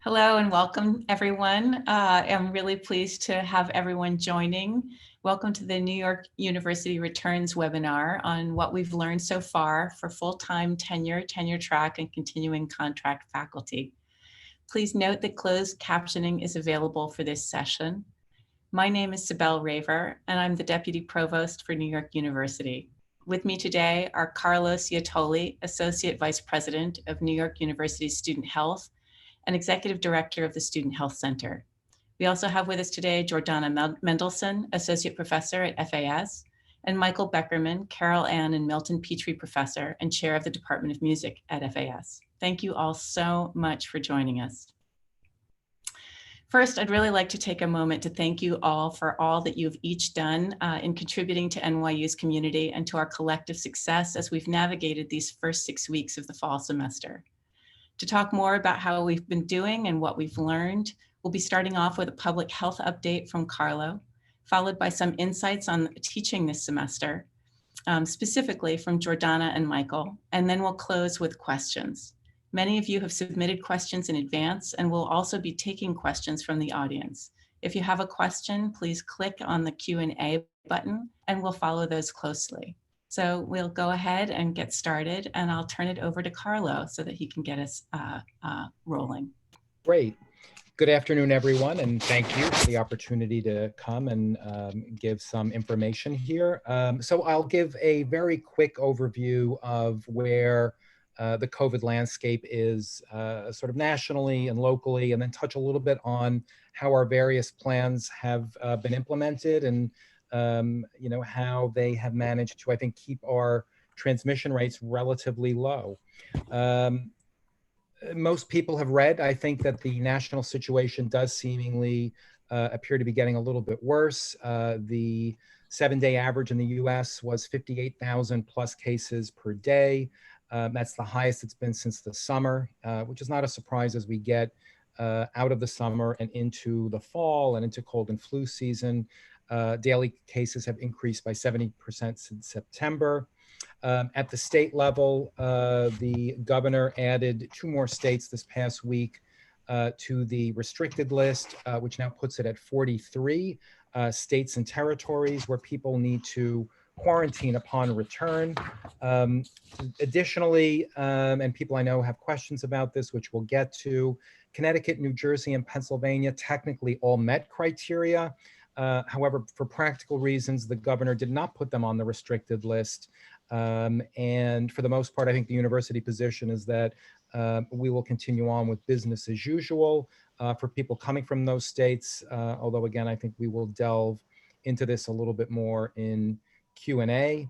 Hello and welcome, everyone. I'm really pleased to have everyone joining. Welcome to the New York University Returns webinar on what we've learned so far for full-time tenure, tenure-track, and continuing contract faculty. Please note that closed captioning is available for this session. My name is Sibel Raver, and I'm the Deputy Provost for New York University. With me today are Carlos Iatoli, Associate Vice President of New York University Student Health, and Executive Director of the Student Health Center. We also have with us today Jordana Mendelson, Associate Professor at FAS, and Michael Beckerman, Carol Ann and Milton Petrie Professor and Chair of the Department of Music at FAS. Thank you all so much for joining us. First, I'd really like to take a moment to thank you all for all that you've each done in contributing to NYU's community and to our collective success as we've navigated these first 6 weeks of the fall semester. To talk more about how we've been doing and what we've learned, we'll be starting off with a public health update from Carlo, followed by some insights on teaching this semester, specifically from Jordana and Michael, and then we'll close with questions. Many of you have submitted questions in advance, and we'll also be taking questions from the audience. If you have a question, please click on the Q&A button, and we'll follow those closely. So we'll go ahead and get started, and I'll turn it over to Carlo so that he can get us rolling. Great. Good afternoon, everyone, and thank you for the opportunity to come and give some information here. So I'll give a very quick overview of where the COVID landscape is sort of nationally and locally, and then touch a little bit on how our various plans have been implemented and how they have managed to, I think, keep our transmission rates relatively low. Most people have read, I think, that the national situation does seemingly appear to be getting a little bit worse. The 7-day average in the US was 58,000 plus cases per day. That's the highest it's been since the summer, which is not a surprise as we get out of the summer and into the fall and into cold and flu season. Daily cases have increased by 70% since September. At the state level, the governor added 2 more states this past week to the restricted list, which now puts it at 43 states and territories where people need to quarantine upon return. Additionally, and people I know have questions about this, which we'll get to, Connecticut, New Jersey, and Pennsylvania technically all met criteria. However, for practical reasons, the governor did not put them on the restricted list. And for the most part, I think the university position is that we will continue on with business as usual for people coming from those states. Although, again, I think we will delve into this a little bit more in Q&A.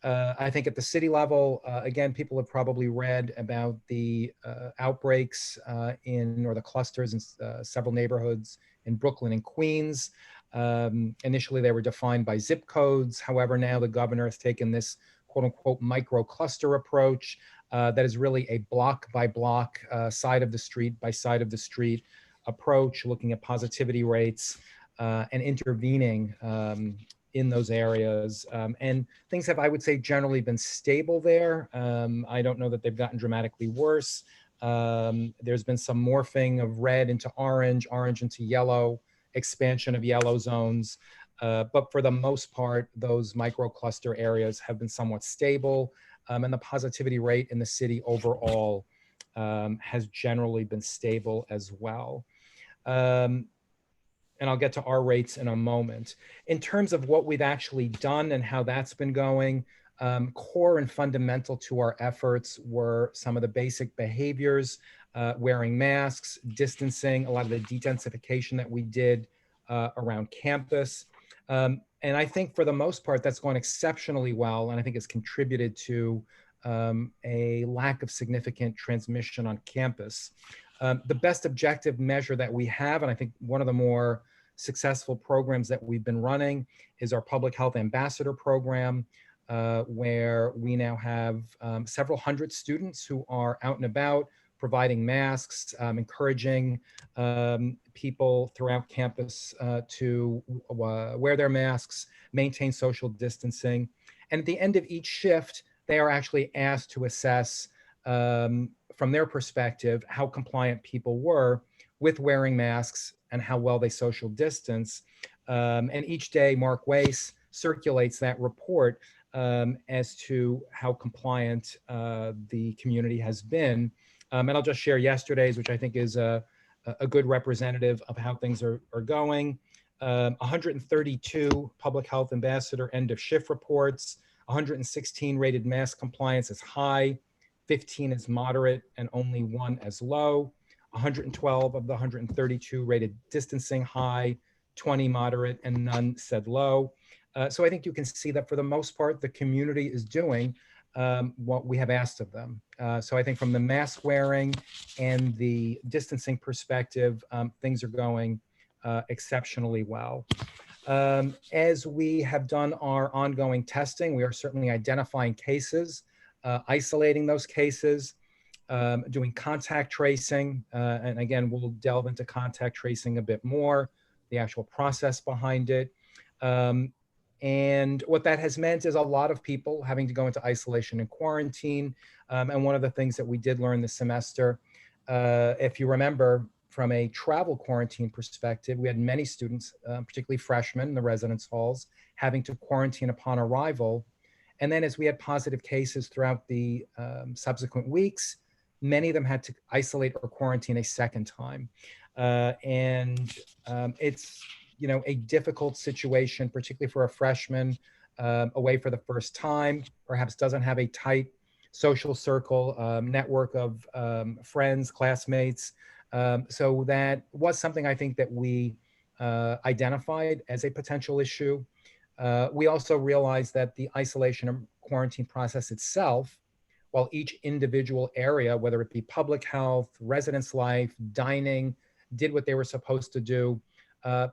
I think at the city level, again, people have probably read about the outbreaks or the clusters in several neighborhoods in Brooklyn and Queens. Initially, they were defined by zip codes. However, now the governor has taken this quote unquote micro cluster approach that is really a block by block, side of the street by side of the street approach, looking at positivity rates and intervening in those areas. And things have, I would say, generally been stable there. I don't know that they've gotten dramatically worse. There's been some morphing of red into orange, orange into yellow, expansion of yellow zones. But for the most part, those microcluster areas have been somewhat stable. And the positivity rate in the city overall has generally been stable as well. And I'll get to our rates in a moment. In terms of what we've actually done and how that's been going, core and fundamental to our efforts were some of the basic behaviors, wearing masks, distancing, a lot of the dedensification that we did around campus. And I think for the most part, that's gone exceptionally well, and I think it's contributed to a lack of significant transmission on campus. The best objective measure that we have, and I think one of the more successful programs that we've been running, is our Public Health Ambassador Program, where we now have several hundred students who are out and about providing masks, encouraging people throughout campus to wear their masks, maintain social distancing. And at the end of each shift, they are actually asked to assess from their perspective how compliant people were with wearing masks and how well they social distance. And each day, Mark Weiss circulates that report as to how compliant the community has been. And I'll just share yesterday's, which I think is a good representative of how things are going. 132 public health ambassador end of shift reports, 116 rated mask compliance as high, 15 as moderate, and only 1 as low. 112 of the 132 rated distancing high, 20 moderate, and none said low. So I think you can see that for the most part, the community is doing what we have asked of them. So I think from the mask wearing and the distancing perspective, things are going exceptionally well. As we have done our ongoing testing, we are certainly identifying cases, isolating those cases, doing contact tracing. And again, we'll delve into contact tracing a bit more, the actual process behind it. And what that has meant is a lot of people having to go into isolation and quarantine. And one of the things that we did learn this semester, if you remember, from a travel quarantine perspective, we had many students, particularly freshmen in the residence halls, having to quarantine upon arrival. And then as we had positive cases throughout the subsequent weeks, many of them had to isolate or quarantine a second time. It's a difficult situation, particularly for a freshman away for the first time, perhaps doesn't have a tight social circle, network of friends, classmates. So that was something I think that we identified as a potential issue. We also realized that the isolation and quarantine process itself, while each individual area, whether it be public health, residence life, dining, did what they were supposed to do,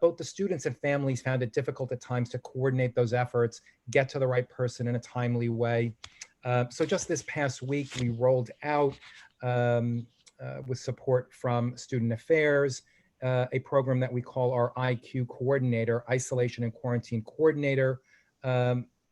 both the students and families found it difficult at times to coordinate those efforts, get to the right person in a timely way. So just this past week, we rolled out, with support from Student Affairs, a program that we call our IQ Coordinator, Isolation and Quarantine Coordinator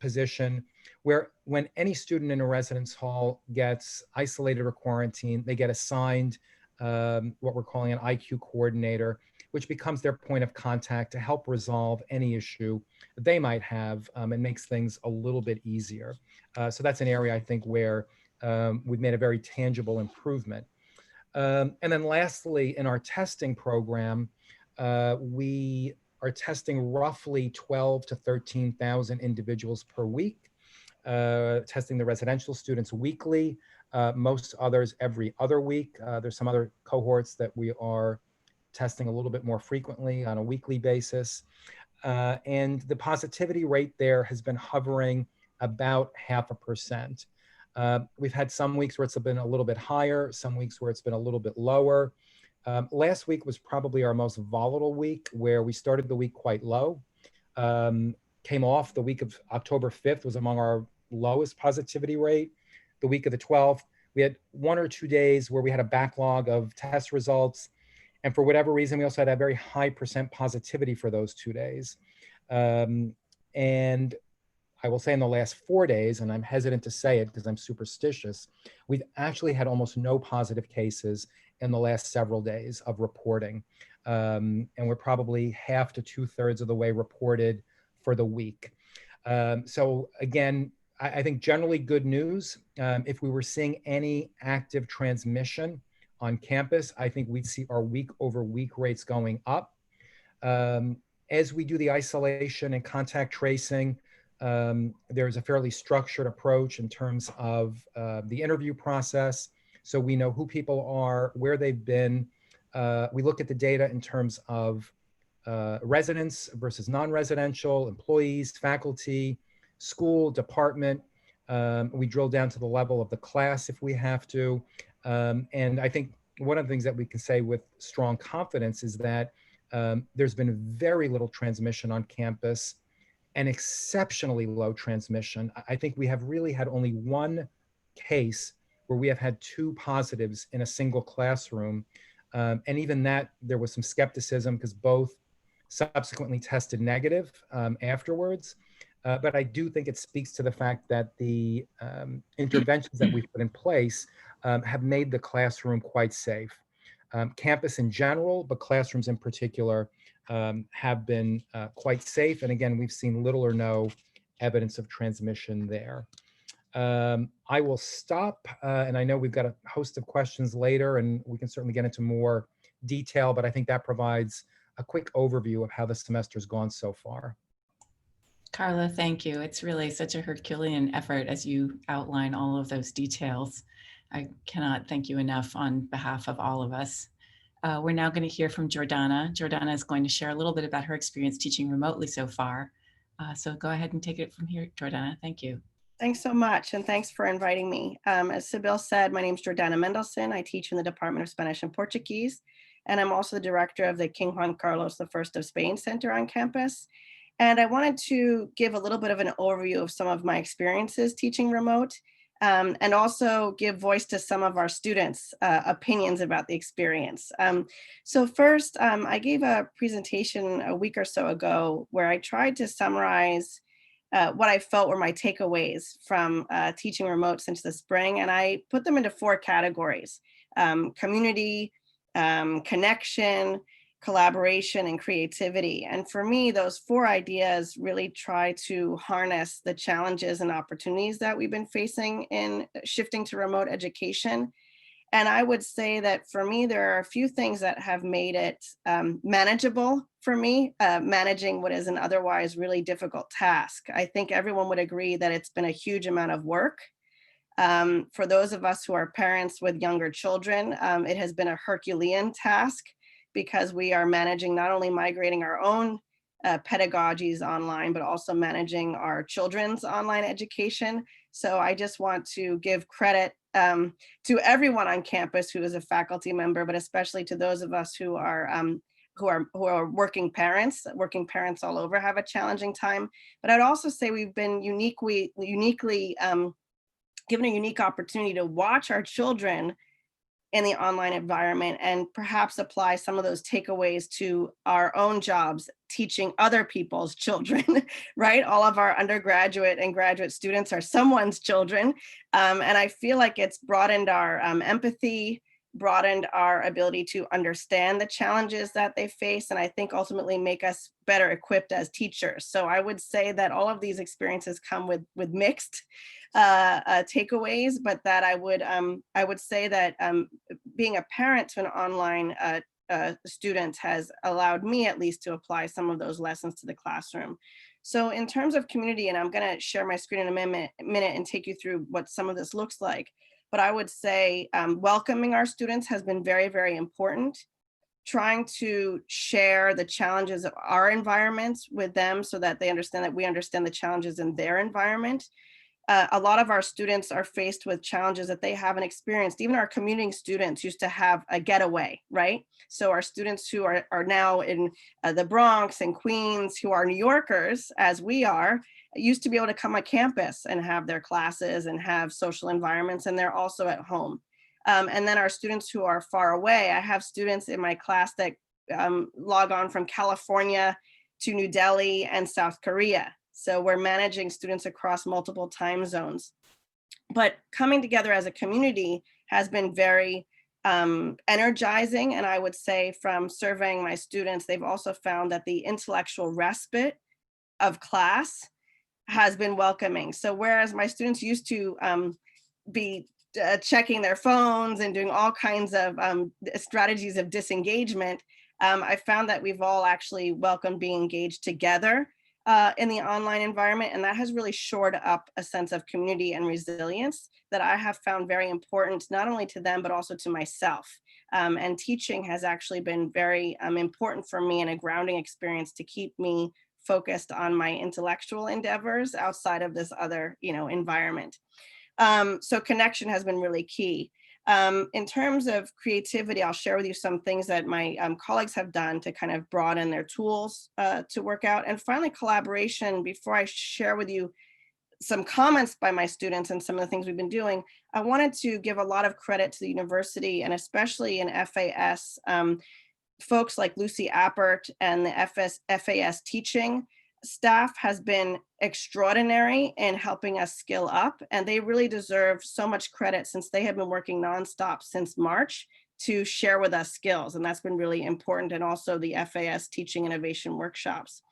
position, where when any student in a residence hall gets isolated or quarantined, they get assigned what we're calling an IQ Coordinator, which becomes their point of contact to help resolve any issue they might have, and makes things a little bit easier. So that's an area I think where we've made a very tangible improvement. And then lastly, in our testing program, we are testing roughly 12 to 13,000 individuals per week, testing the residential students weekly, most others every other week. There's some other cohorts that we are testing a little bit more frequently on a weekly basis. And the positivity rate there has been hovering about 0.5%. We've had some weeks where it's been a little bit higher, some weeks where it's been a little bit lower. Last week was probably our most volatile week, where we started the week quite low. Came off the week of October 5th was among our lowest positivity rate. The week of the 12th, we had 1 or 2 days where we had a backlog of test results. And for whatever reason, we also had a very high percent positivity for those 2 days. And I will say in the last 4 days, and I'm hesitant to say it because I'm superstitious, we've actually had almost no positive cases in the last several days of reporting. And we're probably 1/2 to 2/3 of the way reported for the week. So again, I think generally good news. If we were seeing any active transmission on campus, I think we'd see our week over week rates going up. As we do the isolation and contact tracing, there's a fairly structured approach in terms of the interview process. So we know who people are, where they've been. We look at the data in terms of residents versus non-residential, employees, faculty, school, department. We drill down to the level of the class if we have to. And I think one of the things that we can say with strong confidence is that there's been very little transmission on campus and exceptionally low transmission. I think we have really had only one case where we have had 2 positives in a single classroom. And even that, there was some skepticism because both subsequently tested negative afterwards. But I do think it speaks to the fact that the interventions that we've put in place have made the classroom quite safe. campus in general, but classrooms in particular have been quite safe. And again, we've seen little or no evidence of transmission there. I will stop, and I know we've got a host of questions later, and we can certainly get into more detail, but I think that provides a quick overview of how the semester's gone so far. Carla, thank you. It's really such a Herculean effort as you outline all of those details. I cannot thank you enough on behalf of all of us. We're now going to hear from Jordana. Jordana is going to share a little bit about her experience teaching remotely so far. So go ahead and take it from here, Jordana. Thank you. Thanks so much, and thanks for inviting me. As Sybil said, my name is Jordana Mendelson. I teach in the Department of Spanish and Portuguese, and I'm also the director of the King Juan Carlos I of Spain Center on campus. And I wanted to give a little bit of an overview of some of my experiences teaching remote, and also give voice to some of our students' opinions about the experience. So first, I gave a presentation a week or so ago where I tried to summarize what I felt were my takeaways from teaching remote since the spring. And I put them into 4 categories: community, connection, collaboration, and creativity. And for me, those 4 ideas really try to harness the challenges and opportunities that we've been facing in shifting to remote education. And I would say that for me, there are a few things that have made it manageable for me, managing what is an otherwise really difficult task. I think everyone would agree that it's been a huge amount of work. For those of us who are parents with younger children, it has been a Herculean task because we are managing not only migrating our own pedagogies online, but also managing our children's online education. So I just want to give credit to everyone on campus who is a faculty member, but especially to those of us who are working parents. Working parents all over have a challenging time. But I'd also say we've been uniquely given a unique opportunity to watch our children in the online environment and perhaps apply some of those takeaways to our own jobs teaching other people's children, right? All of our undergraduate and graduate students are someone's children. And I feel like it's broadened our empathy, broadened our ability to understand the challenges that they face, and I think ultimately make us better equipped as teachers. So I would say that all of these experiences come with mixed takeaways, but that I would say that being a parent to an online student has allowed me at least to apply some of those lessons to the classroom. So in terms of community, and I'm going to share my screen in a minute and take you through what some of this looks like. But I would say welcoming our students has been very, very important. Trying to share the challenges of our environments with them so that they understand that we understand the challenges in their environment. A lot of our students are faced with challenges that they haven't experienced. Even our commuting students used to have a getaway, right? So our students who are now in the Bronx and Queens, who are New Yorkers, as we are, used to be able to come on campus and have their classes and have social environments, and they're also at home. And then our students who are far away, I have students in my class that log on from California to New Delhi and South Korea. So we're managing students across multiple time zones. But coming together as a community has been very energizing. And I would say from surveying my students, they've also found that the intellectual respite of class has been welcoming. So whereas my students used to be checking their phones and doing all kinds of strategies of disengagement, I found that we've all actually welcomed being engaged together in the online environment. And that has really shored up a sense of community and resilience that I have found very important, not only to them, but also to myself. And teaching has actually been very important for me and a grounding experience to keep me focused on my intellectual endeavors outside of this other, environment. So connection has been really key. In terms of creativity, I'll share with you some things that my colleagues have done to kind of broaden their tools to work out. And finally, collaboration. Before I share with you some comments by my students and some of the things we've been doing, I wanted to give a lot of credit to the university and especially in FAS, folks like Lucy Appert and the FAS teaching staff has been extraordinary in helping us skill up, and they really deserve so much credit since they have been working nonstop since March to share with us skills. And that's been really important. And also the FAS teaching innovation workshops.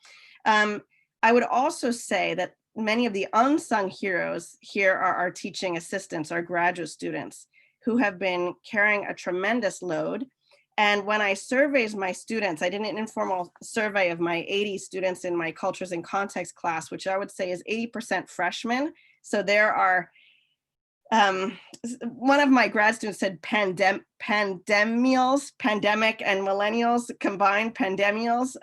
I would also say that many of the unsung heroes here are our teaching assistants, our graduate students, who have been carrying a tremendous load. And when I surveyed my students, I did an informal survey of my 80 students in my cultures and context class, which I would say is 80% freshmen. So there are, one of my grad students said pandemic and millennials combined, pandemials.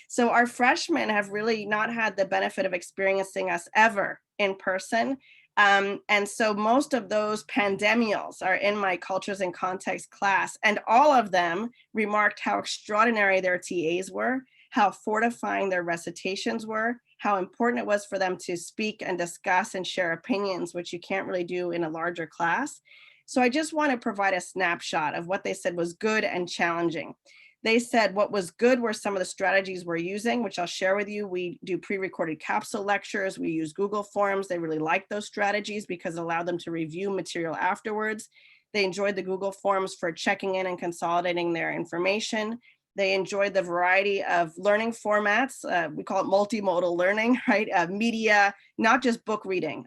So our freshmen have really not had the benefit of experiencing us ever in person. And so most of those pandemials are in my cultures and context class, and all of them remarked how extraordinary their TAs were, how fortifying their recitations were, how important it was for them to speak and discuss and share opinions, which you can't really do in a larger class. So I just want to provide a snapshot of what they said was good and challenging. They said what was good were some of the strategies we're using, which I'll share with you. We do pre-recorded capsule lectures. We use Google Forms. They really liked those strategies because it allowed them to review material afterwards. They enjoyed the Google Forms for checking in and consolidating their information. They enjoyed the variety of learning formats. We call it multimodal learning, right? Media, not just book reading.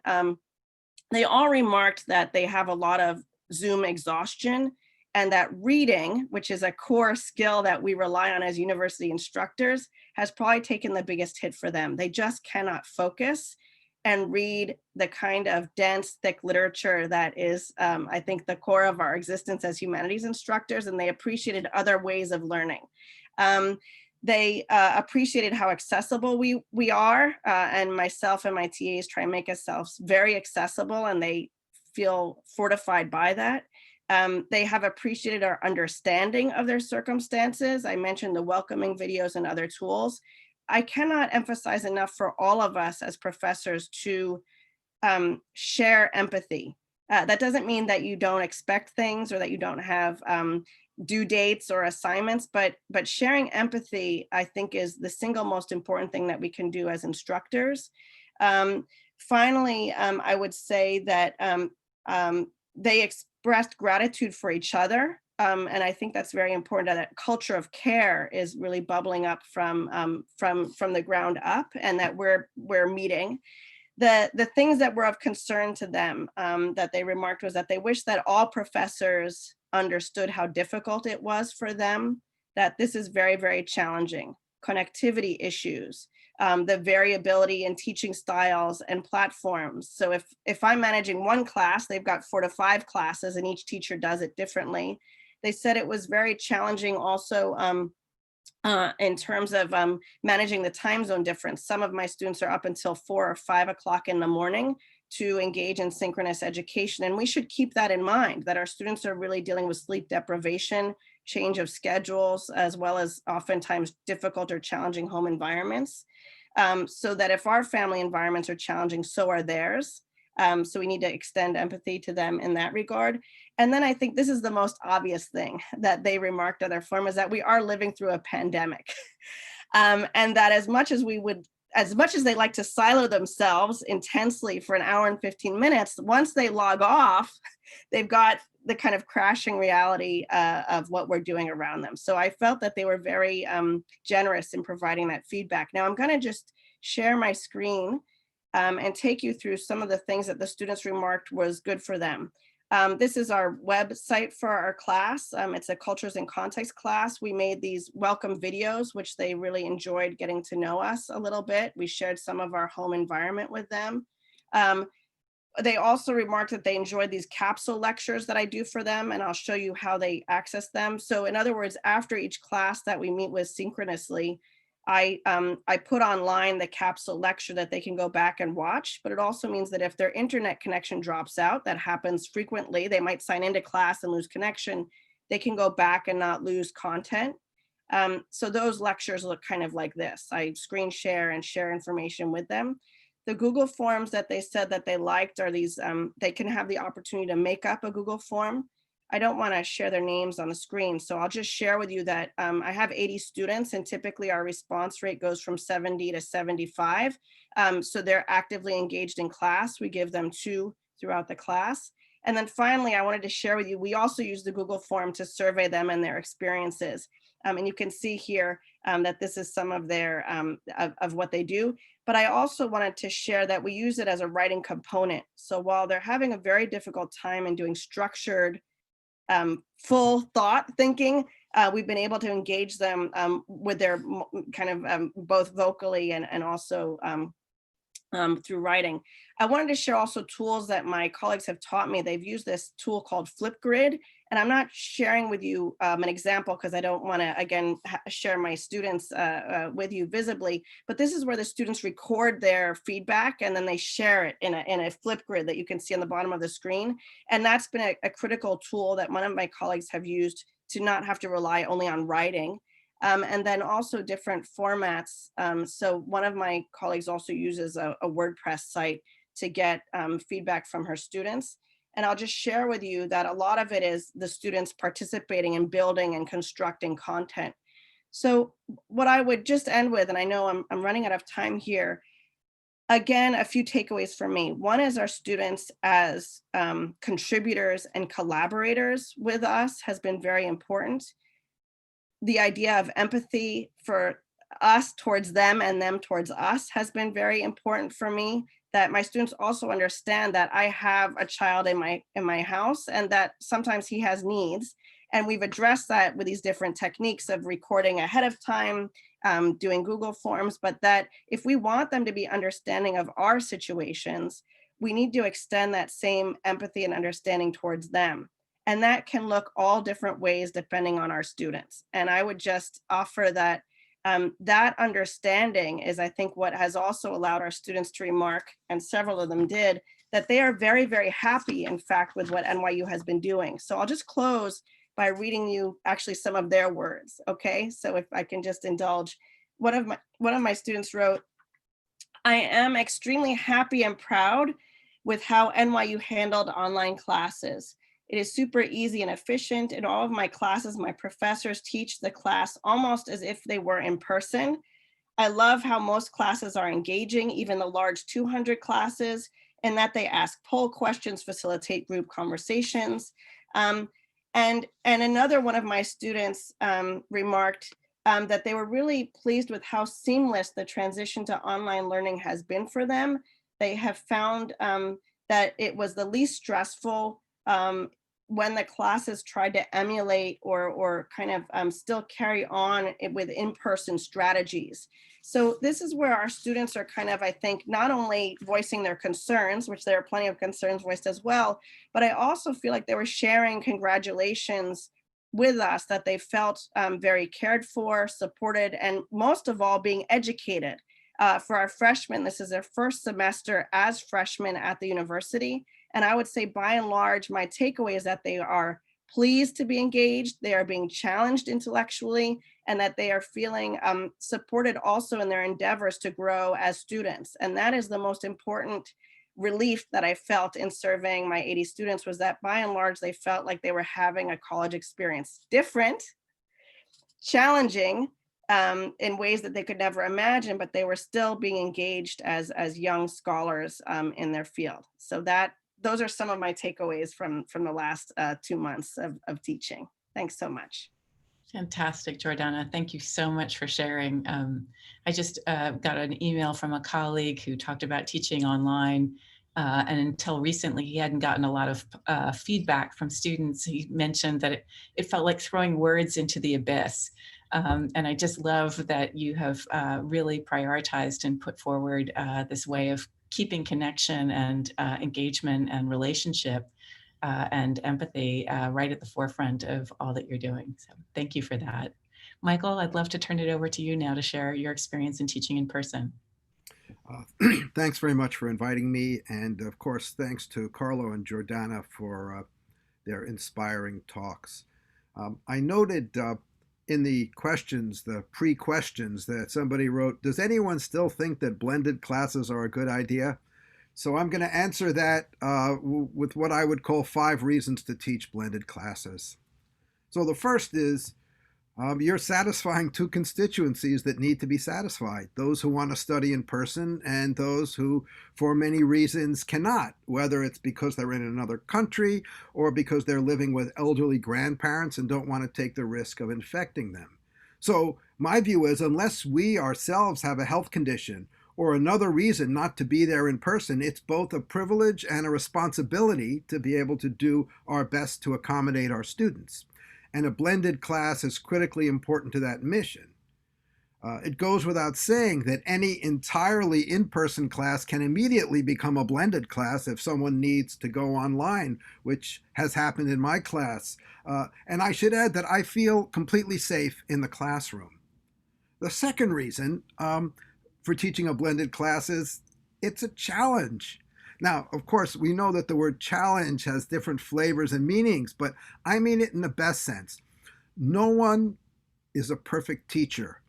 They all remarked that they have a lot of Zoom exhaustion, and that reading, which is a core skill that we rely on as university instructors, has probably taken the biggest hit for them. They just cannot focus and read the kind of dense, thick literature that is, I think, the core of our existence as humanities instructors, and they appreciated other ways of learning. They appreciated how accessible we are, and myself and my TAs try and make ourselves very accessible, and they feel fortified by that. They have appreciated our understanding of their circumstances. I mentioned the welcoming videos and other tools. I cannot emphasize enough for all of us as professors to share empathy. That doesn't mean that you don't expect things or that you don't have due dates or assignments, but sharing empathy, I think, is the single most important thing that we can do as instructors. Finally, I would say that they expressed gratitude for each other. And I think that's very important. That culture of care is really bubbling up from the ground up, and that we're meeting. The things that were of concern to them that they remarked was that they wish that all professors understood how difficult it was for them, that this is very, very challenging. Connectivity issues, the variability in teaching styles and platforms. So if I'm managing one class, they've got 4 to 5 classes and each teacher does it differently. They said it was very challenging also in terms of managing the time zone difference. Some of my students are up until 4 or 5 o'clock in the morning to engage in synchronous education. And we should keep that in mind, that our students are really dealing with sleep deprivation, change of schedules, as well as oftentimes difficult or challenging home environments. So that if our family environments are challenging, so are theirs. So we need to extend empathy to them in that regard. And then I think this is the most obvious thing that they remarked on their form, is that we are living through a pandemic. And that as much as they like to silo themselves intensely for an hour and 15 minutes, once they log off, they've got the kind of crashing reality of what we're doing around them. So I felt that they were very generous in providing that feedback. Now I'm going to just share my screen and take you through some of the things that the students remarked was good for them. This is our website for our class. It's a cultures and context class. We made these welcome videos, which they really enjoyed getting to know us a little bit. We shared some of our home environment with them. They also remarked that they enjoyed these capsule lectures that I do for them, and I'll show you how they access them. So in other words, after each class that we meet with synchronously, I put online the capsule lecture that they can go back and watch, but it also means that if their internet connection drops out, that happens frequently, they might sign into class and lose connection, they can go back and not lose content. So those lectures look kind of like this. I screen share and share information with them. The Google Forms that they said that they liked are these, they can have the opportunity to make up a Google form. I don't want to share their names on the screen, so I'll just share with you that I have 80 students, and typically our response rate goes from 70 to 75. So they're actively engaged in class. We give them 2 throughout the class. And then finally, I wanted to share with you, we also use the Google form to survey them and their experiences. And you can see here that this is some of their of what they do. But I also wanted to share that we use it as a writing component. So while they're having a very difficult time in doing structured, full thought thinking, we've been able to engage them with their kind of both vocally and also through writing. I wanted to share also tools that my colleagues have taught me. They've used this tool called Flipgrid, and I'm not sharing with you an example because I don't want to, again, share my students with you visibly, but this is where the students record their feedback and then they share it in a Flipgrid that you can see on the bottom of the screen. And that's been a critical tool that one of my colleagues have used to not have to rely only on writing. And then also different formats. So one of my colleagues also uses a WordPress site to get feedback from her students. And I'll just share with you that a lot of it is the students participating in building and constructing content. So what I would just end with, and I know I'm running out of time here, again, a few takeaways for me. One is our students as contributors and collaborators with us has been very important. The idea of empathy for us towards them and them towards us has been very important for me, that my students also understand that I have a child in my house and that sometimes he has needs. And we've addressed that with these different techniques of recording ahead of time, doing Google Forms, but that if we want them to be understanding of our situations, we need to extend that same empathy and understanding towards them. And that can look all different ways depending on our students. And I would just offer that that understanding is, I think, what has also allowed our students to remark, and several of them did, that they are very, very happy, in fact, with what NYU has been doing. So I'll just close by reading you actually some of their words, okay? So if I can just indulge, one of my students wrote, "I am extremely happy and proud with how NYU handled online classes. It is super easy and efficient. In all of my classes, my professors teach the class almost as if they were in person. I love how most classes are engaging, even the large 200 classes, and that they ask poll questions, facilitate group conversations." And another one of my students remarked that they were really pleased with how seamless the transition to online learning has been for them. They have found that it was the least stressful when the classes tried to emulate or kind of still carry on with in-person strategies. So this is where our students are kind of, I think, not only voicing their concerns, which there are plenty of concerns voiced as well, but I also feel like they were sharing congratulations with us, that they felt very cared for, supported, and most of all, being educated. For our freshmen, this is their first semester as freshmen at the university. And I would say by and large, my takeaway is that they are pleased to be engaged, they are being challenged intellectually, and that they are feeling supported also in their endeavors to grow as students. And that is the most important relief that I felt in surveying my 80 students, was that by and large, they felt like they were having a college experience. Different, challenging, in ways that they could never imagine, but they were still being engaged as young scholars in their field. So those are some of my takeaways from the last 2 months of teaching. Thanks so much. Fantastic, Jordana. Thank you so much for sharing. I just got an email from a colleague who talked about teaching online. And until recently, he hadn't gotten a lot of feedback from students. He mentioned that it felt like throwing words into the abyss. And I just love that you have really prioritized and put forward this way of keeping connection and engagement and relationship and empathy right at the forefront of all that you're doing. So thank you for that. Michael, I'd love to turn it over to you now to share your experience in teaching in person. Thanks very much for inviting me. And of course, thanks to Carlo and Jordana for their inspiring talks. I noted in the questions, the pre-questions, that somebody wrote, does anyone still think that blended classes are a good idea? So I'm going to answer that with what I would call 5 reasons to teach blended classes. So the first is, You're satisfying two constituencies that need to be satisfied: those who want to study in person and those who, for many reasons, cannot, whether it's because they're in another country or because they're living with elderly grandparents and don't want to take the risk of infecting them. So, my view is unless we ourselves have a health condition or another reason not to be there in person, it's both a privilege and a responsibility to be able to do our best to accommodate our students. And a blended class is critically important to that mission. It goes without saying that any entirely in-person class can immediately become a blended class if someone needs to go online, which has happened in my class. And I should add that I feel completely safe in the classroom. The second reason for teaching a blended class is it's a challenge. Now, of course, we know that the word challenge has different flavors and meanings, but I mean it in the best sense. No one is a perfect teacher.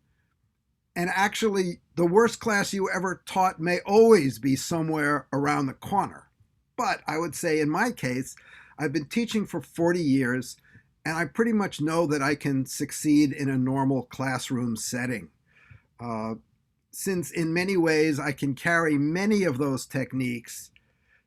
And actually, the worst class you ever taught may always be somewhere around the corner. But I would say in my case, I've been teaching for 40 years, and I pretty much know that I can succeed in a normal classroom setting. Since in many ways I can carry many of those techniques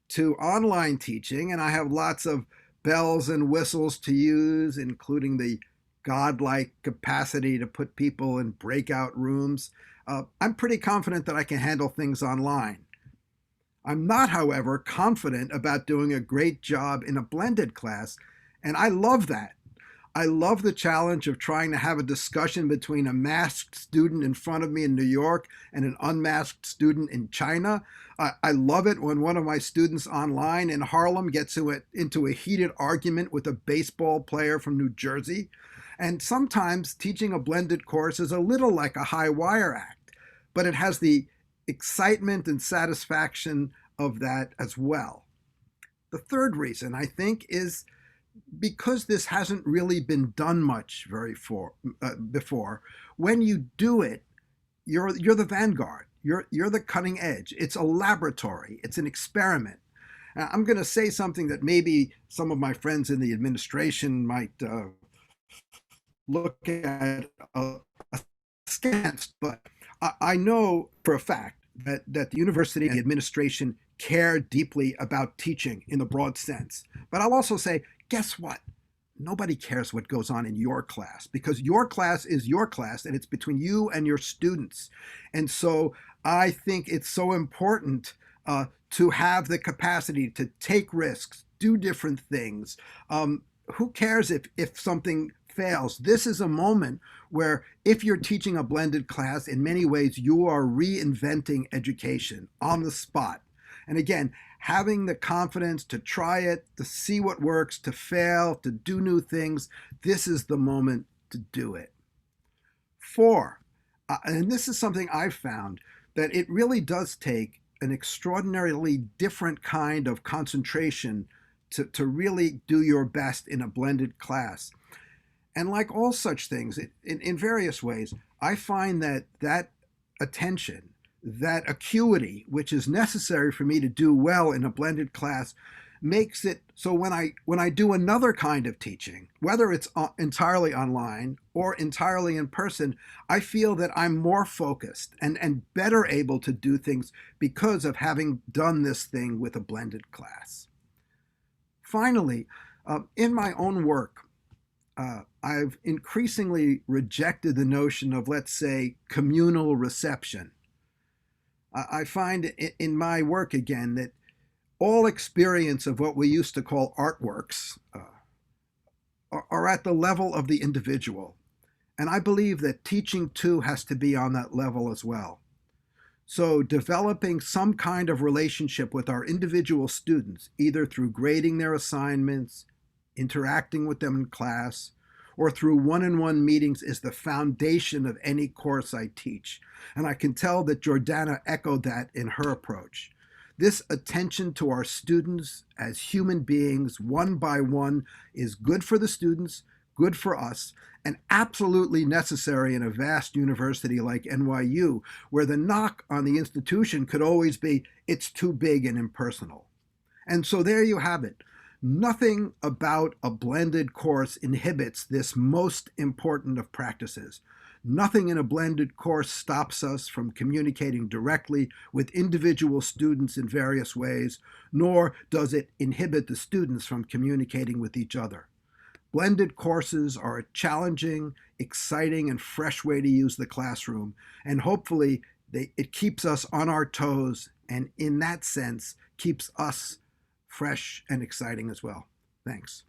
to online teaching, and I have lots of bells and whistles to use, including the godlike capacity to put people in breakout rooms. I'm pretty confident that I can handle things online. I'm not, however, confident about doing a great job in a blended class, and I love that. I love the challenge of trying to have a discussion between a masked student in front of me in New York and an unmasked student in China. I love it when one of my students online in Harlem gets into a heated argument with a baseball player from New Jersey. And sometimes teaching a blended course is a little like a high wire act, but it has the excitement and satisfaction of that as well. The third reason, I think, is because this hasn't really been done much before. When you do it, you're the vanguard. You're the cutting edge. It's a laboratory. It's an experiment. Now, I'm going to say something that maybe some of my friends in the administration might look at askance, but I know for a fact that the university and the administration care deeply about teaching in the broad sense. But I'll also say, guess what? Nobody cares what goes on in your class, because your class is your class and it's between you and your students. And so I think it's so important to have the capacity to take risks, do different things. Who cares if something fails? This is a moment where, if you're teaching a blended class, in many ways you are reinventing education on the spot. And again, having the confidence to try it, to see what works, to fail, to do new things, this is the moment to do it. 4, and this is something I've found, that it really does take an extraordinarily different kind of concentration to really do your best in a blended class. And like all such things, in various ways, I find that attention, that acuity, which is necessary for me to do well in a blended class, makes it so when I do another kind of teaching, whether it's entirely online or entirely in person, I feel that I'm more focused and better able to do things because of having done this thing with a blended class. Finally, in my own work, I've increasingly rejected the notion of, let's say, communal reception. I find in my work, again, that all experience of what we used to call artworks are at the level of the individual. And I believe that teaching, too, has to be on that level as well. So developing some kind of relationship with our individual students, either through grading their assignments, interacting with them in class, or through one-on-one meetings, is the foundation of any course I teach. And I can tell that Jordana echoed that in her approach. This attention to our students as human beings, one by one, is good for the students, good for us, and absolutely necessary in a vast university like NYU, where the knock on the institution could always be, it's too big and impersonal. And so there you have it. Nothing about a blended course inhibits this most important of practices. Nothing in a blended course stops us from communicating directly with individual students in various ways, nor does it inhibit the students from communicating with each other. Blended courses are a challenging, exciting, and fresh way to use the classroom, and hopefully it keeps us on our toes, and in that sense, keeps us fresh and exciting as well. Thanks.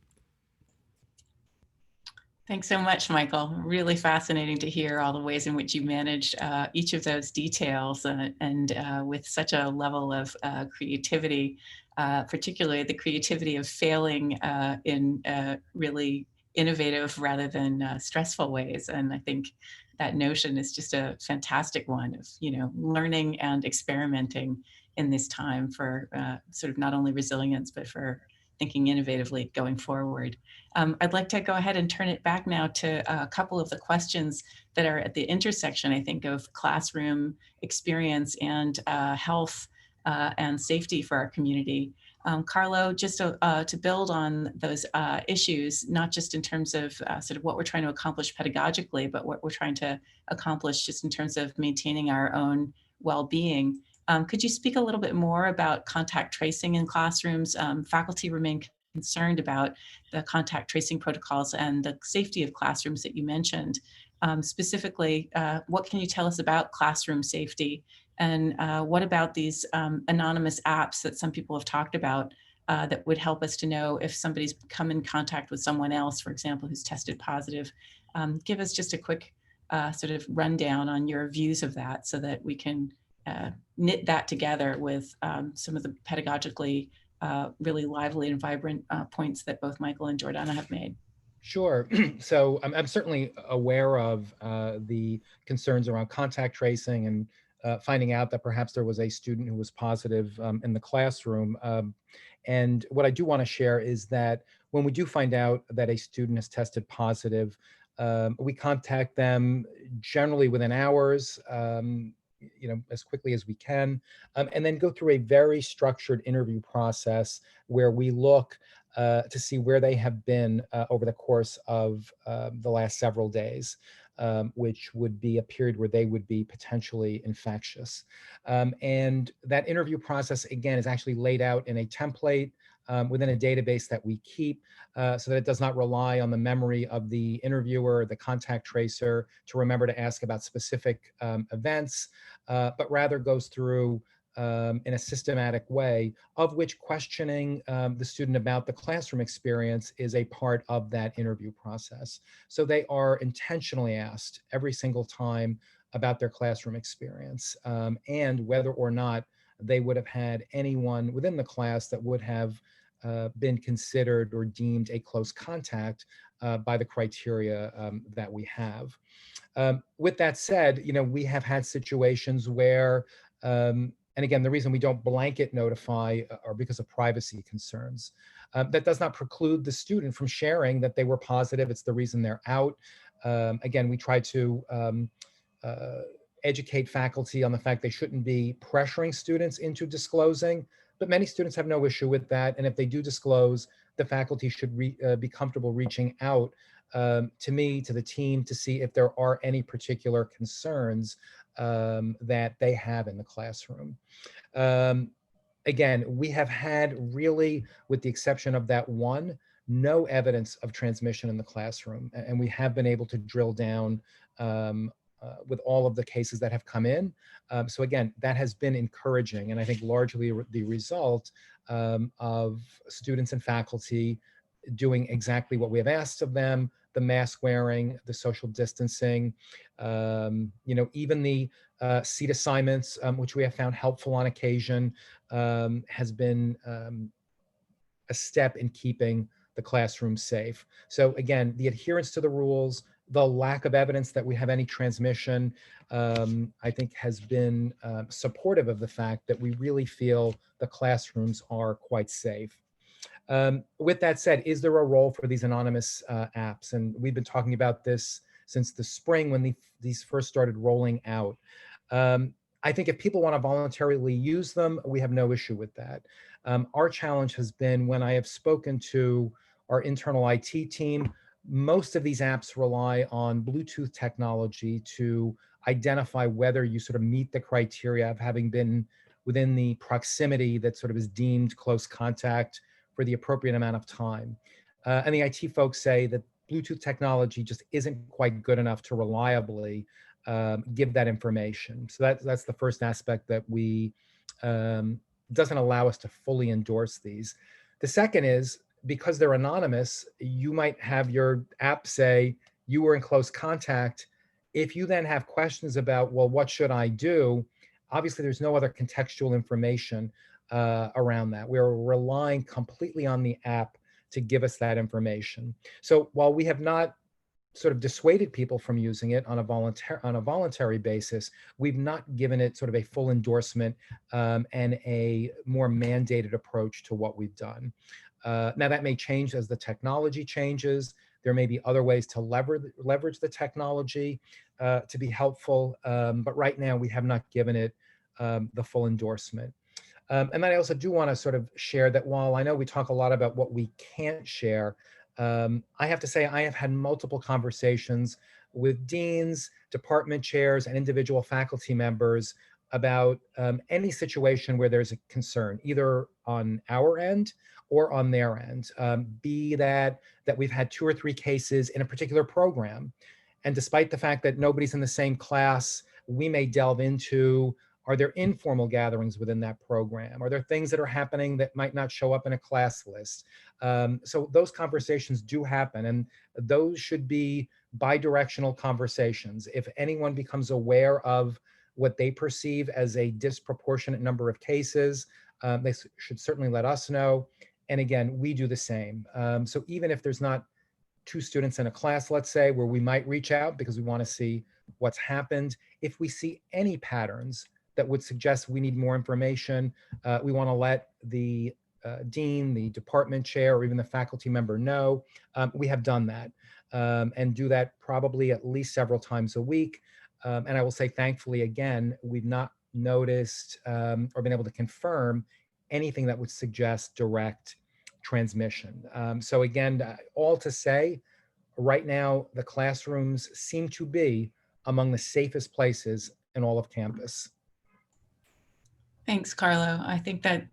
Thanks so much, Michael. Really fascinating to hear all the ways in which you managed each of those details and with such a level of creativity, particularly the creativity of failing in really innovative rather than stressful ways. And I think that notion is just a fantastic one of, learning and experimenting in this time for sort of not only resilience, but for thinking innovatively going forward. I'd like to go ahead and turn it back now to a couple of the questions that are at the intersection, I think, of classroom experience and health and safety for our community. Carlo, just to build on those issues, not just in terms of sort of what we're trying to accomplish pedagogically, but what we're trying to accomplish just in terms of maintaining our own well-being. Could you speak a little bit more about contact tracing in classrooms? Faculty remain concerned about the contact tracing protocols and the safety of classrooms that you mentioned. Specifically, what can you tell us about classroom safety? And what about these anonymous apps that some people have talked about that would help us to know if somebody's come in contact with someone else, for example, who's tested positive? Give us just a quick sort of rundown on your views of that so that we can knit that together with some of the pedagogically really lively and vibrant points that both Michael and Jordana have made. Sure. So I'm certainly aware of the concerns around contact tracing and finding out that perhaps there was a student who was positive in the classroom. And what I do want to share is that when we do find out that a student has tested positive, we contact them generally within hours, as quickly as we can, and then go through a very structured interview process where we look to see where they have been over the course of the last several days, which would be a period where they would be potentially infectious. And that interview process, again, is actually laid out in a template within a database that we keep so that it does not rely on the memory of the interviewer, the contact tracer, to remember to ask about specific events, but rather goes through in a systematic way, of which questioning the student about the classroom experience is a part of that interview process. So they are intentionally asked every single time about their classroom experience and whether or not they would have had anyone within the class that would have been considered or deemed a close contact by the criteria that we have. With that said, we have had situations where and again, the reason we don't blanket notify are because of privacy concerns. That does not preclude the student from sharing that they were positive. It's the reason they're out. Again, we try to educate faculty on the fact they shouldn't be pressuring students into disclosing, but many students have no issue with that. And if they do disclose, the faculty should be comfortable reaching out to me, to the team, to see if there are any particular concerns that they have in the classroom. Again, we have had really, with the exception of that one, no evidence of transmission in the classroom. And we have been able to drill down with all of the cases that have come in. So again, that has been encouraging. And I think largely the result of students and faculty doing exactly what we have asked of them, the mask wearing, the social distancing, even the seat assignments, which we have found helpful on occasion, has been a step in keeping the classroom safe. So again, the adherence to the rules, the lack of evidence that we have any transmission, I think has been supportive of the fact that we really feel the classrooms are quite safe. With that said, is there a role for these anonymous apps? And we've been talking about this since the spring when these first started rolling out. I think if people want to voluntarily use them, we have no issue with that. Our challenge has been when I have spoken to our internal IT team, most of these apps rely on Bluetooth technology to identify whether you sort of meet the criteria of having been within the proximity that sort of is deemed close contact for the appropriate amount of time. And the IT folks say that Bluetooth technology just isn't quite good enough to reliably give that information. So that's the first aspect that we doesn't allow us to fully endorse these. The second is because they're anonymous, you might have your app say you were in close contact. If you then have questions about, well, what should I do? Obviously, there's no other contextual information around that. We're relying completely on the app to give us that information. So while we have not sort of dissuaded people from using it on a voluntary basis, we've not given it sort of a full endorsement and a more mandated approach to what we've done. Now that may change as the technology changes. There may be other ways to leverage the technology to be helpful, but right now we have not given it the full endorsement. And then I also do want to sort of share that while I know we talk a lot about what we can't share, I have to say I have had multiple conversations with deans, department chairs, and individual faculty members about any situation where there's a concern, either on our end or on their end, be that we've had 2 or 3 cases in a particular program. And despite the fact that nobody's in the same class, we may delve into, are there informal gatherings within that program? Are there things that are happening that might not show up in a class list? So those conversations do happen, and those should be bi-directional conversations. If anyone becomes aware of what they perceive as a disproportionate number of cases, they should certainly let us know. And again, we do the same. So even if there's not 2 students in a class, let's say, where we might reach out because we want to see what's happened, if we see any patterns that would suggest we need more information, we want to let the dean, the department chair, or even the faculty member know. We have done that and do that probably at least several times a week. And I will say, thankfully, again, we've not noticed or been able to confirm anything that would suggest direct transmission. So again, all to say, right now, the classrooms seem to be among the safest places in all of campus. Thanks, Carlo. I think that,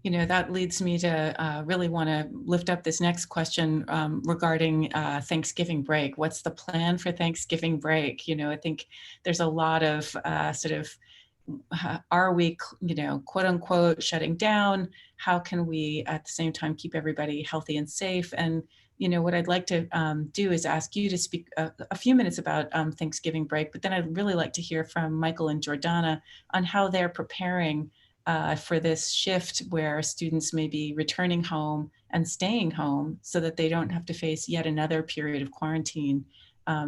that leads me to really want to lift up this next question regarding Thanksgiving break. What's the plan for Thanksgiving break? I think there's a lot of sort of, are we, quote unquote, shutting down? How can we at the same time keep everybody healthy and safe? And what I'd like to do is ask you to speak a few minutes about Thanksgiving break, but then I'd really like to hear from Michael and Jordana on how they're preparing for this shift where students may be returning home and staying home so that they don't have to face yet another period of quarantine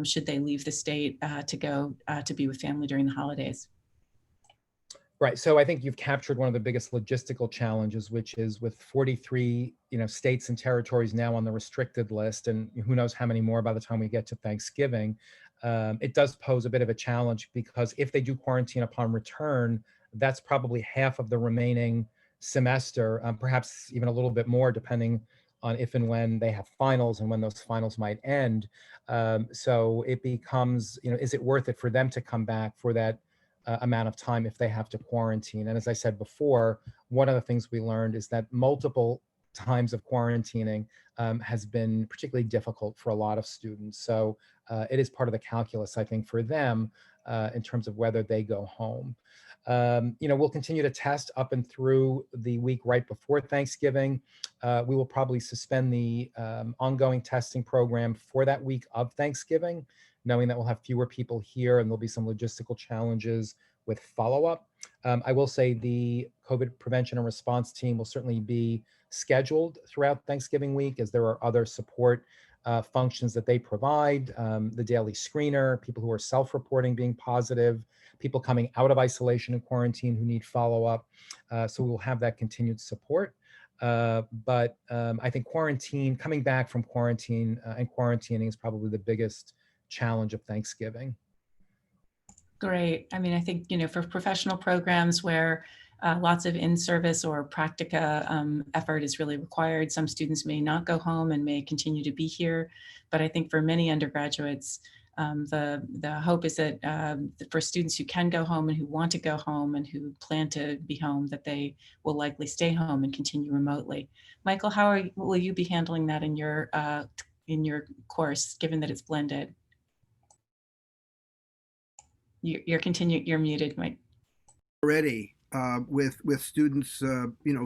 should they leave the state to go to be with family during the holidays. Right. So I think you've captured one of the biggest logistical challenges, which is with 43, states and territories now on the restricted list, and who knows how many more by the time we get to Thanksgiving. It does pose a bit of a challenge because if they do quarantine upon return, that's probably half of the remaining semester, perhaps even a little bit more, depending on if and when they have finals and when those finals might end. So it becomes, is it worth it for them to come back for that amount of time if they have to quarantine? And as I said before, one of the things we learned is that multiple times of quarantining has been particularly difficult for a lot of students. So it is part of the calculus, I think, for them in terms of whether they go home. We'll continue to test up and through the week right before Thanksgiving. We will probably suspend the ongoing testing program for that week of Thanksgiving, knowing that we'll have fewer people here and there'll be some logistical challenges with follow-up. I will say the COVID prevention and response team will certainly be scheduled throughout Thanksgiving week, as there are other support functions that they provide, the daily screener, people who are self-reporting being positive, people coming out of isolation and quarantine who need follow-up. So we will have that continued support. But I think coming back from quarantine and quarantining is probably the biggest challenge of Thanksgiving. Great. I mean, I think, for professional programs where lots of in-service or practica effort is really required, some students may not go home and may continue to be here. But I think for many undergraduates, the hope is that for students who can go home and who want to go home and who plan to be home, that they will likely stay home and continue remotely. Michael, will you be handling that in your course, given that it's blended? You're muted, Mike. Already with students,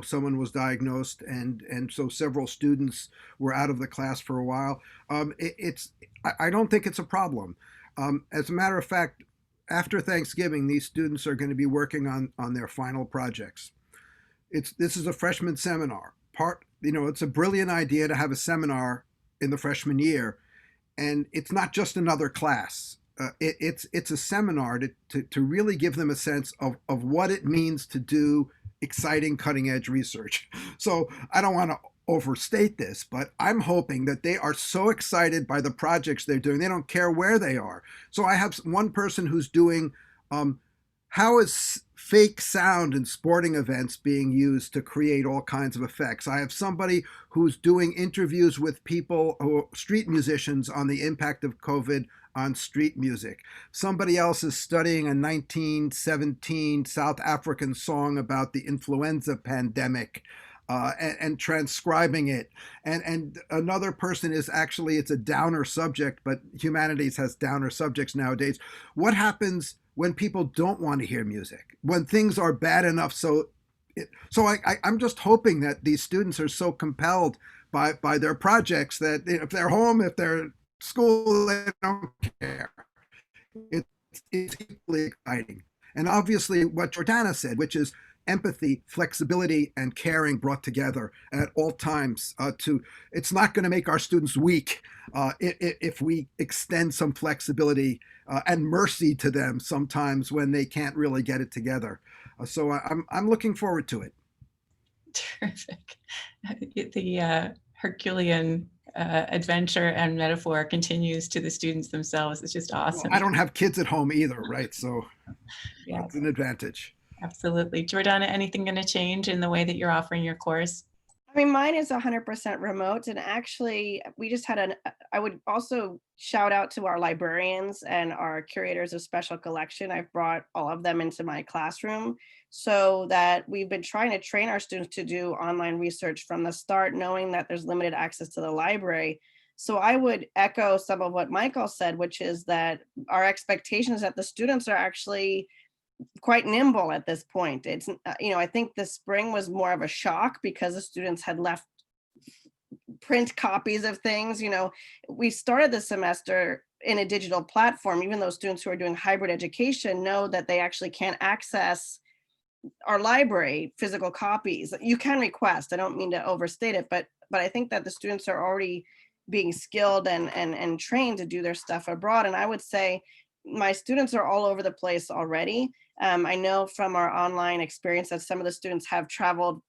someone was diagnosed, and so several students were out of the class for a while. I don't think it's a problem. As a matter of fact, after Thanksgiving, these students are going to be working on their final projects. This is a freshman seminar. It's a brilliant idea to have a seminar in the freshman year, and it's not just another class. It's a seminar to really give them a sense of what it means to do exciting cutting edge research. So I don't want to overstate this, but I'm hoping that they are so excited by the projects they're doing, they don't care where they are. So I have one person who's doing how is fake sound in sporting events being used to create all kinds of effects. I have somebody who's doing interviews with people, street musicians, on the impact of COVID on street music. Somebody else is studying a 1917 South African song about the influenza pandemic and transcribing it. And another person is actually, it's a downer subject, but humanities has downer subjects nowadays. What happens when people don't want to hear music, when things are bad enough? I'm just hoping that these students are so compelled by their projects that if they're home, if they're school, they don't care. It's equally exciting. And obviously what Jordana said, which is empathy, flexibility, and caring brought together at all times. It's not going to make our students weak if we extend some flexibility and mercy to them sometimes when they can't really get it together. So I'm looking forward to it. Terrific. The Herculean adventure and metaphor continues to the students themselves. It's just awesome. Well, I don't have kids at home either, right? So yes. That's an advantage. Absolutely. Jordana, anything going to change in the way that you're offering your course? I mean, mine is 100% remote. And actually, we just had I would also shout out to our librarians and our curators of special collection. I've brought all of them into my classroom so that we've been trying to train our students to do online research from the start, knowing that there's limited access to the library. So I would echo some of what Michael said, which is that our expectation is that the students are actually quite nimble at this point. It's, I think the spring was more of a shock because the students had left print copies of things. We started the semester in a digital platform. Even though students who are doing hybrid education know that they actually can't access our library physical copies. You can request, I don't mean to overstate it, but I think that the students are already being skilled and trained to do their stuff abroad. And I would say my students are all over the place already. I know from our online experience that some of the students have traveled,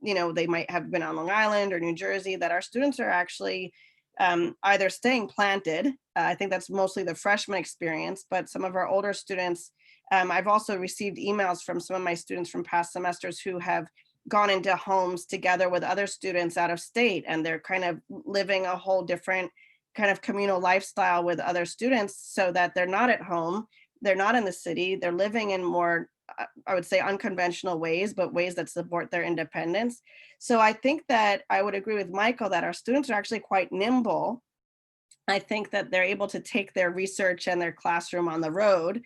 they might have been on Long Island or New Jersey, that our students are actually either staying planted. I think that's mostly the freshman experience, but some of our older students, I've also received emails from some of my students from past semesters who have gone into homes together with other students out of state, and they're kind of living a whole different kind of communal lifestyle with other students so that they're not at home. They're not in the city. They're living in more, I would say, unconventional ways, but ways that support their independence. So I think that I would agree with Michael that our students are actually quite nimble. I think that they're able to take their research and their classroom on the road.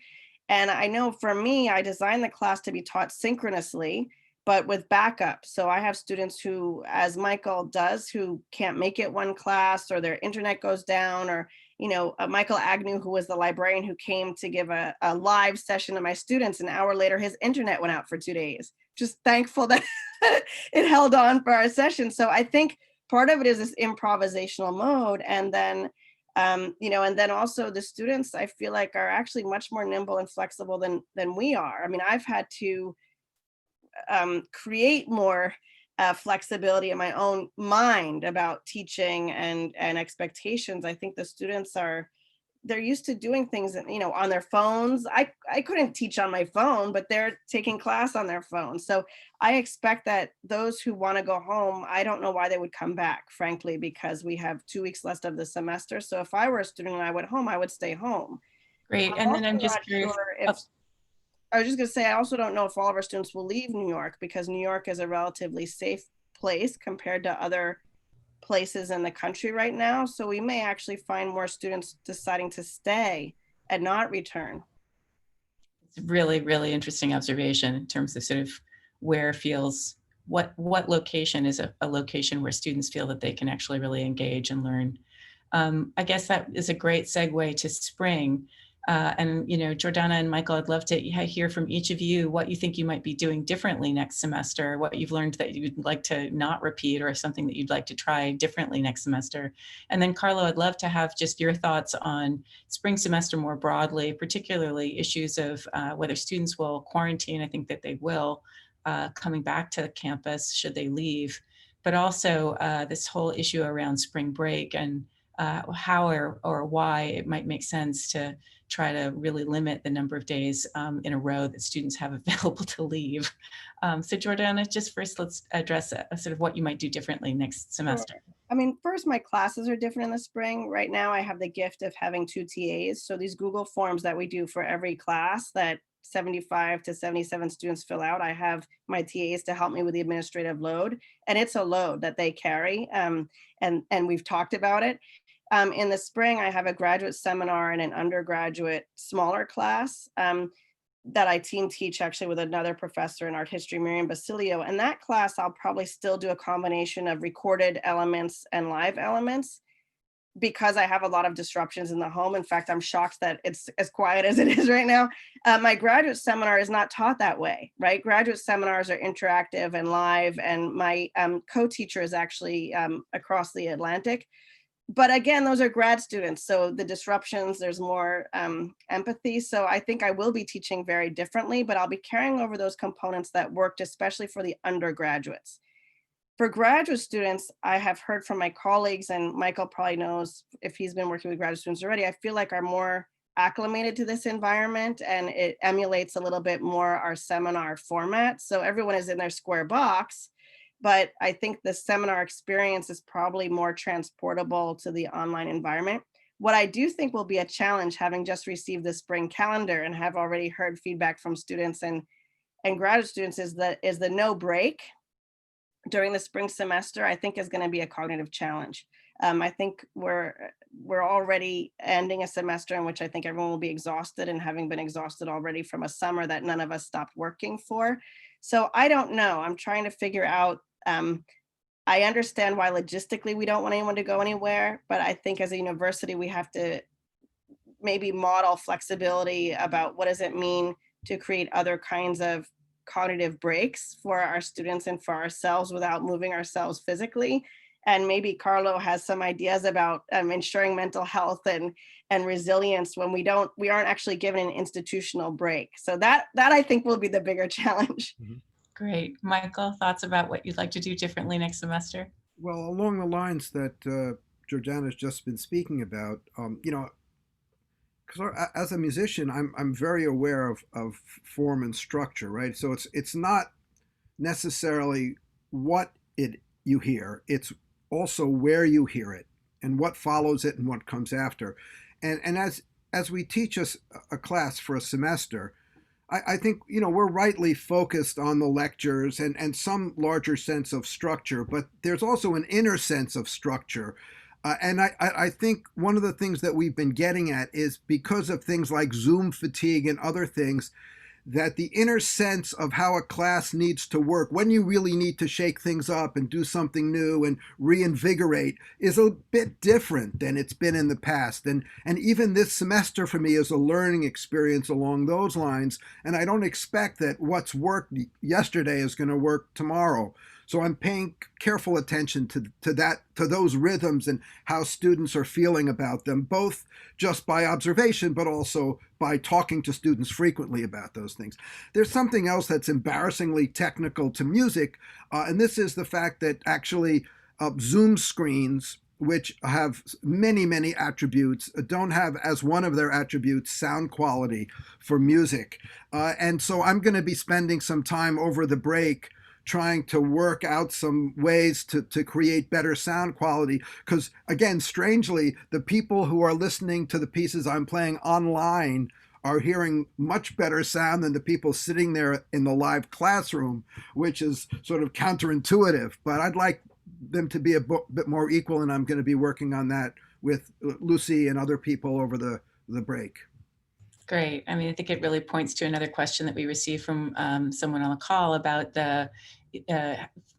And I know for me, I designed the class to be taught synchronously, but with backup. So I have students who, as Michael does, who can't make it one class or their internet goes down, or Michael Agnew, who was the librarian who came to give a live session to my students. An hour later, his internet went out for 2 days. Just thankful that it held on for our session. So I think part of it is this improvisational mode. And then, and then also the students, I feel like, are actually much more nimble and flexible than we are. I mean, I've had to create more flexibility in my own mind about teaching and expectations. I think the students are they're used to doing things, on their phones. I couldn't teach on my phone, but they're taking class on their phone. So I expect that those who want to go home, I don't know why they would come back, frankly, because we have 2 weeks left of the semester. So if I were a student and I went home, I would stay home. Great. I'm And then also I'm just not curious. sure Oh, if, I was just going to say, I also don't know if all of our students will leave New York, because New York is a relatively safe place compared to other places in the country right now. So we may actually find more students deciding to stay and not return. it's a really, really interesting observation in terms of sort of where feels, what location is a location where students feel that they can actually really engage and learn. I guess that is a great segue to spring. And, Jordana and Michael, I'd love to hear from each of you what you think you might be doing differently next semester, what you've learned that you'd like to not repeat, or something that you'd like to try differently next semester. And then Carlo, I'd love to have just your thoughts on spring semester more broadly, particularly issues of whether students will quarantine. I think that they will, coming back to campus should they leave, but also this whole issue around spring break and how or why it might make sense to try to really limit the number of days in a row that students have available to leave. So Jordana, just first let's address sort of what you might do differently next semester. Sure. I mean, first, my classes are different in the spring. Right now, I have the gift of having 2 TAs. So these Google forms that we do for every class that 75 to 77 students fill out, I have my TAs to help me with the administrative load. And it's a load that they carry. And we've talked about it. In the spring, I have a graduate seminar and an undergraduate smaller class that I team teach actually with another professor in art history, Miriam Basilio. And that class, I'll probably still do a combination of recorded elements and live elements, because I have a lot of disruptions in the home. In fact, I'm shocked that it's as quiet as it is right now. My graduate seminar is not taught that way, right? Graduate seminars are interactive and live, and my co-teacher is actually across the Atlantic. But again, those are grad students, so the disruptions, there's more empathy. So I think I will be teaching very differently, but I'll be carrying over those components that worked, especially for the undergraduates. For graduate students, I have heard from my colleagues, and Michael probably knows if he's been working with graduate students already, I feel like are more acclimated to this environment, and it emulates a little bit more our seminar format. So everyone is in their square box, but I think the seminar experience is probably more transportable to the online environment. What I do think will be a challenge, having just received the spring calendar and have already heard feedback from students and graduate students, is the no break during the spring semester, I think is going to be a cognitive challenge. I think we're already ending a semester in which I think everyone will be exhausted, and having been exhausted already from a summer that none of us stopped working for. So I don't know. I'm trying to figure out. I understand why logistically we don't want anyone to go anywhere, but I think as a university we have to maybe model flexibility about what does it mean to create other kinds of cognitive breaks for our students and for ourselves without moving ourselves physically. And maybe Carlo has some ideas about ensuring mental health and resilience when we aren't actually given an institutional break. So that I think will be the bigger challenge. Mhm. Great. Michael, thoughts about what you'd like to do differently next semester? Well, along the lines that Georgiana's just been speaking about, because as a musician, I'm very aware of form and structure, right? So it's not necessarily what you hear; it's also where you hear it and what follows it and what comes after. And as we teach a class for a semester, I think we're rightly focused on the lectures and some larger sense of structure, but there's also an inner sense of structure. And I think one of the things that we've been getting at is, because of things like Zoom fatigue and other things, that the inner sense of how a class needs to work, when you really need to shake things up and do something new and reinvigorate, is a bit different than it's been in the past. And even this semester for me is a learning experience along those lines. And I don't expect that what's worked yesterday is going to work tomorrow. So I'm paying careful attention to those rhythms and how students are feeling about them, both just by observation, but also by talking to students frequently about those things. There's something else that's embarrassingly technical to music, and this is the fact that actually Zoom screens which have many, many attributes, don't have as one of their attributes sound quality for music. And so I'm going to be spending some time over the break trying to work out some ways to create better sound quality. Because again, strangely, the people who are listening to the pieces I'm playing online are hearing much better sound than the people sitting there in the live classroom, which is sort of counterintuitive. But I'd like them to be a bit more equal, and I'm going to be working on that with Lucy and other people over the break. Great. I mean, I think it really points to another question that we received from someone on the call about the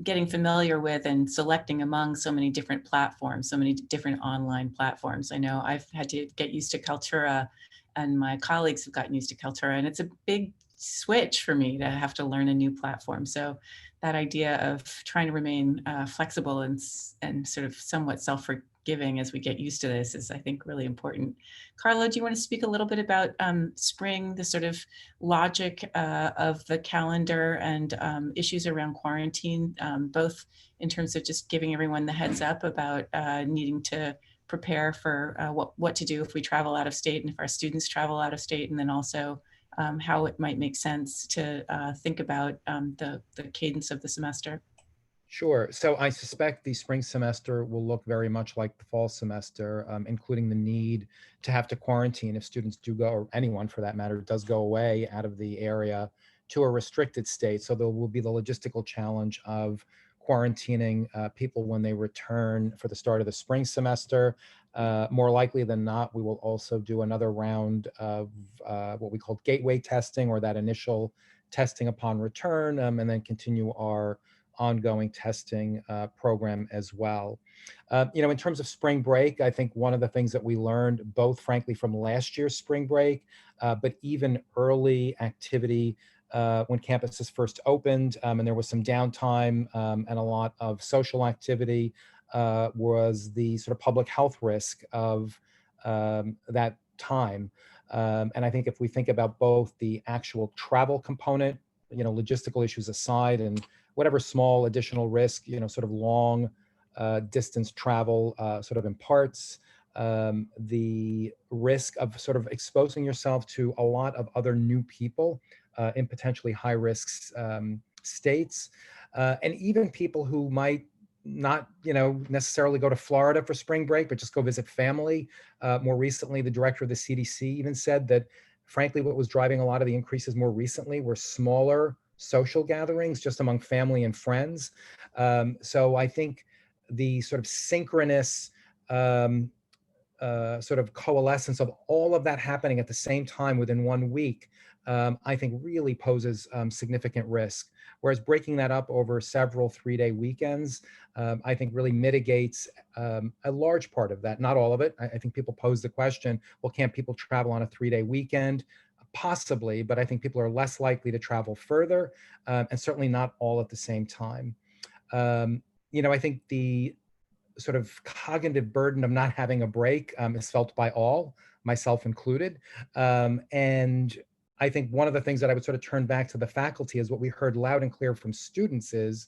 getting familiar with and selecting among so many different platforms, so many different online platforms. I know I've had to get used to Kaltura, and my colleagues have gotten used to Kaltura, and it's a big switch for me to have to learn a new platform. So that idea of trying to remain flexible and sort of somewhat self-forgiving as we get used to this is, I think, really important. Carlo, do you want to speak a little bit about spring, the sort of logic of the calendar and issues around quarantine, both in terms of just giving everyone the heads up about needing to prepare for what to do if we travel out of state and if our students travel out of state, and then also how it might make sense to think about the cadence of the semester? Sure. So I suspect the spring semester will look very much like the fall semester, including the need to have to quarantine if students do go, or anyone for that matter, does go away out of the area to a restricted state. So there will be the logistical challenge of quarantining people when they return for the start of the spring semester. More likely than not, we will also do another round of what we call gateway testing, or that initial testing upon return, and then continue our ongoing testing program as well. In terms of spring break, I think one of the things that we learned, both frankly from last year's spring break, but even early activity when campuses first opened, and there was some downtime and a lot of social activity, was the sort of public health risk of that time. And I think if we think about both the actual travel component, logistical issues aside, and whatever small additional risk, sort of long distance travel sort of imparts, the risk of sort of exposing yourself to a lot of other new people in potentially high risk states, and even people who might not, necessarily go to Florida for spring break, but just go visit family. More recently, the director of the CDC even said that, frankly, what was driving a lot of the increases more recently were smaller social gatherings just among family and friends. So I think the sort of synchronous sort of coalescence of all of that happening at the same time within 1 week, I think really poses significant risk. Whereas breaking that up over several 3-day weekends, I think really mitigates a large part of that, not all of it. I think people pose the question, well, can't people travel on a 3-day weekend? Possibly, but I think people are less likely to travel further, and certainly not all at the same time. I think the sort of cognitive burden of not having a break is felt by all, myself included. And I think one of the things that I would sort of turn back to the faculty is what we heard loud and clear from students is,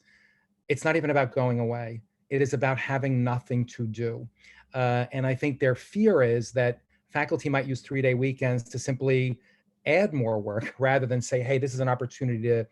it's not even about going away. It is about having nothing to do. And I think their fear is that faculty might use 3-day weekends to simply add more work rather than say, hey, this is an opportunity to,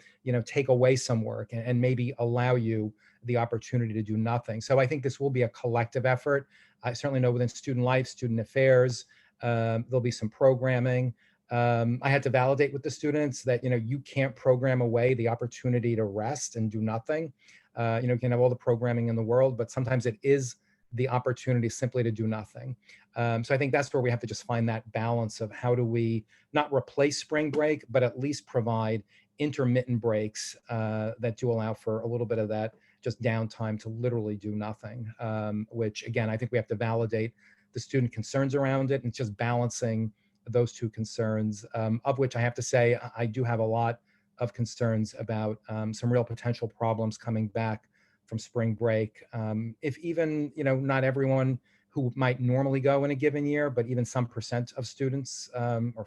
take away some work and maybe allow you the opportunity to do nothing. So I think this will be a collective effort. I certainly know within student life, student affairs, there'll be some programming. I had to validate with the students that, you can't program away the opportunity to rest and do nothing. You can have all the programming in the world, but sometimes it is the opportunity simply to do nothing. So I think that's where we have to just find that balance of how do we not replace spring break, but at least provide intermittent breaks that do allow for a little bit of that just downtime to literally do nothing, which again, I think we have to validate the student concerns around it, and it's just balancing those two concerns, of which I have to say, I do have a lot of concerns about some real potential problems coming back from spring break. If even, not everyone who might normally go in a given year, but even some percent of students or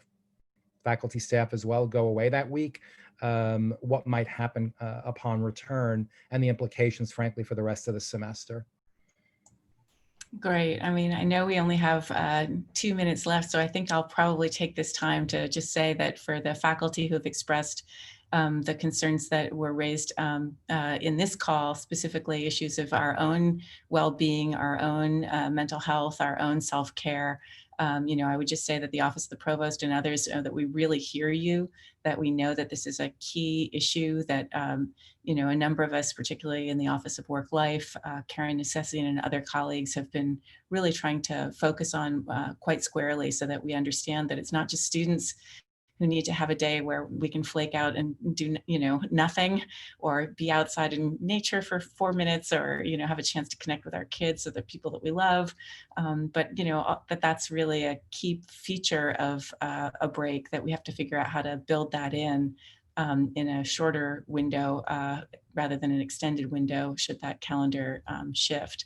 faculty staff as well go away that week, what might happen upon return and the implications, frankly, for the rest of the semester. Great. I mean, I know we only have 2 minutes left, so I think I'll probably take this time to just say that for the faculty who've expressed the concerns that were raised in this call, specifically issues of our own well-being, our own mental health, our own self-care. I would just say that the Office of the Provost and others, that we really hear you, that we know that this is a key issue, that a number of us, particularly in the Office of Work Life, Karen Necessian and other colleagues have been really trying to focus on quite squarely, so that we understand that it's not just students who need to have a day where we can flake out and do nothing, or be outside in nature for 4 minutes, or have a chance to connect with our kids or the people that we love, but that's really a key feature of a break, that we have to figure out how to build that in a shorter window rather than an extended window, should that calendar shift.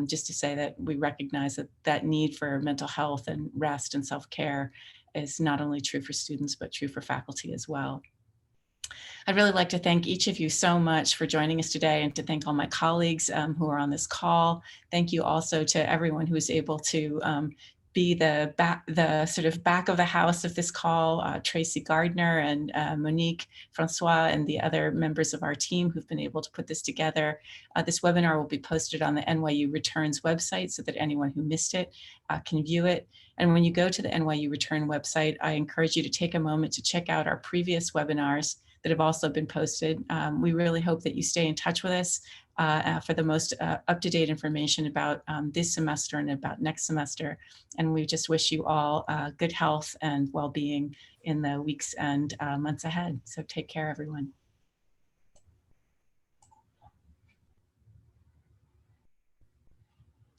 Just to say that we recognize that need for mental health and rest and self-care is not only true for students, but true for faculty as well. I'd really like to thank each of you so much for joining us today, and to thank all my colleagues who are on this call. Thank you also to everyone who was able to be the sort of back of the house of this call, Tracy Gardner and Monique Francois and the other members of our team who've been able to put this together. This webinar will be posted on the NYU Returns website, so that anyone who missed it can view it. And when you go to the NYU Return website, I encourage you to take a moment to check out our previous webinars that have also been posted. We really hope that you stay in touch with us for the most up-to-date information about this semester and about next semester. And we just wish you all good health and well-being in the weeks and months ahead. So take care, everyone.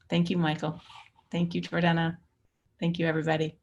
Thank you, Michael. Thank you, Jordana. Thank you, everybody.